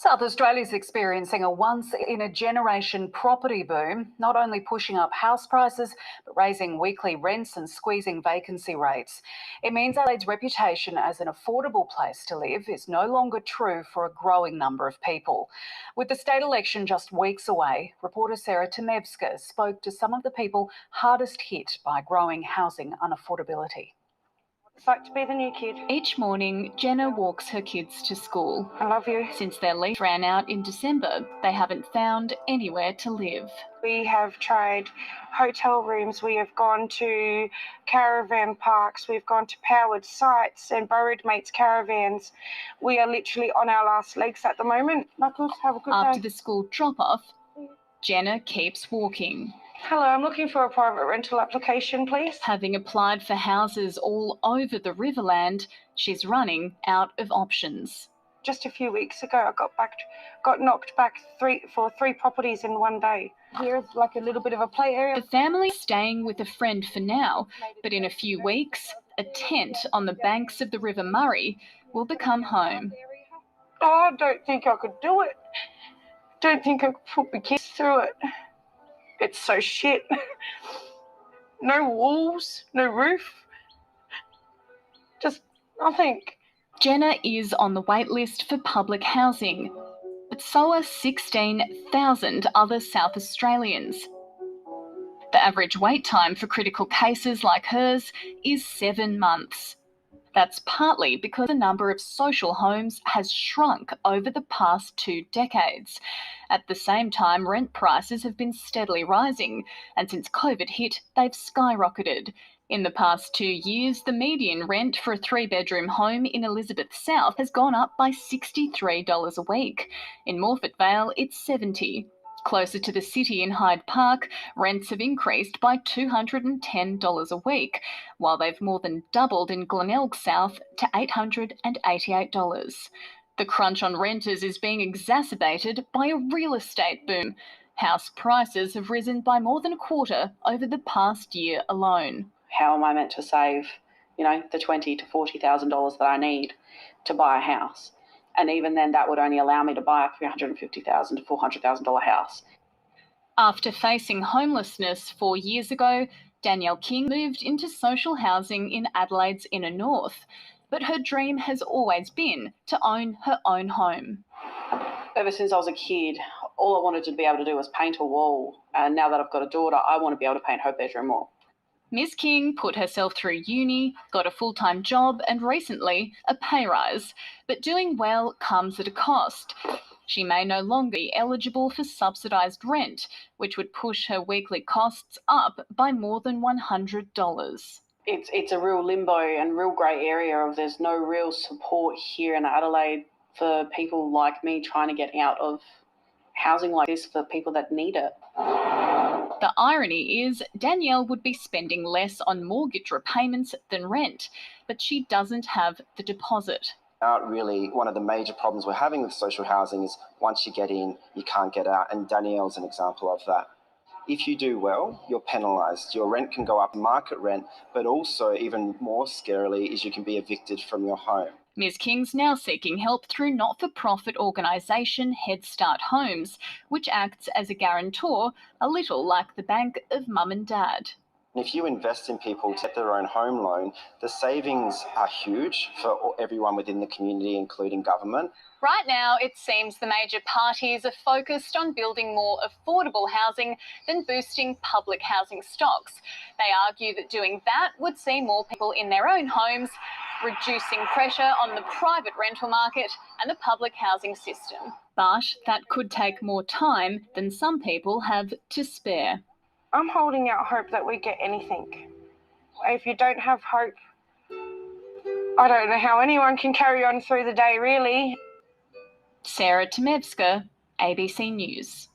South Australia is experiencing a once-in-a-generation property boom, not only pushing up house prices, but raising weekly rents and squeezing vacancy rates. It means Adelaide's reputation as an affordable place to live is no longer true for a growing number of people. With the state election just weeks away, reporter Sarah Temevska spoke to some of the people hardest hit by growing housing unaffordability. It's like to be the new kid. Each morning, Jenna walks her kids to school. I love you. Since their lease ran out in December, they haven't found anywhere to live. We have tried hotel rooms, we have gone to caravan parks, we've gone to powered sites and borrowed mates' caravans. We are literally on our last legs at the moment. Knuckles, have a good day. After the school drop-off, Jenna keeps walking. Hello, I'm looking for a private rental application, please. Having applied for houses all over the Riverland, she's running out of options. Just a few weeks ago, I got knocked back for three properties in one day. Here's like a little bit of a play area. The family's staying with a friend for now, but in a few weeks, a tent on the banks of the River Murray will become home. Oh, I don't think I could do it. Don't think I could put my kids through it. It's so shit. No walls, no roof. Just nothing. Jenna is on the wait list for public housing, but so are 16,000 other South Australians. The average wait time for critical cases like hers is 7 months. That's partly because the number of social homes has shrunk over the past 2 decades. At the same time, rent prices have been steadily rising, and since COVID hit, they've skyrocketed. In the past 2 years, the median rent for a 3-bedroom home in Elizabeth South has gone up by $63 a week. In Morphett Vale, it's $70. Closer to the city in Hyde Park, rents have increased by $210 a week, while they've more than doubled in Glenelg South to $888. The crunch on renters is being exacerbated by a real estate boom. House prices have risen by more than a quarter over the past year alone. How am I meant to save, the $20,000 to $40,000 that I need to buy a house? And even then, that would only allow me to buy a $350,000 to $400,000 house. After facing homelessness 4 years ago, Danielle King moved into social housing in Adelaide's inner north. But her dream has always been to own her own home. Ever since I was a kid, all I wanted to be able to do was paint a wall. And now that I've got a daughter, I want to be able to paint her bedroom wall. Ms. King put herself through uni, got a full-time job and recently a pay rise. But doing well comes at a cost. She may no longer be eligible for subsidised rent, which would push her weekly costs up by more than $100. It's a real limbo and real grey area of there's no real support here in Adelaide for people like me trying to get out of housing like this for people that need it. The irony is Danielle would be spending less on mortgage repayments than rent, but she doesn't have the deposit. Really, one of the major problems we're having with social housing is once you get in, you can't get out, and Danielle's an example of that. If you do well, you're penalised. Your rent can go up market rent, but also even more scarily is you can be evicted from your home. Ms. King's now seeking help through not-for-profit organisation Head Start Homes, which acts as a guarantor, a little like the bank of mum and dad. If you invest in people to get their own home loan, the savings are huge for everyone within the community, including government. Right now, it seems the major parties are focused on building more affordable housing than boosting public housing stocks. They argue that doing that would see more people in their own homes, reducing pressure on the private rental market and the public housing system. But that could take more time than some people have to spare. I'm holding out hope that we get anything. If you don't have hope, I don't know how anyone can carry on through the day, really. Sarah Temevska, ABC News.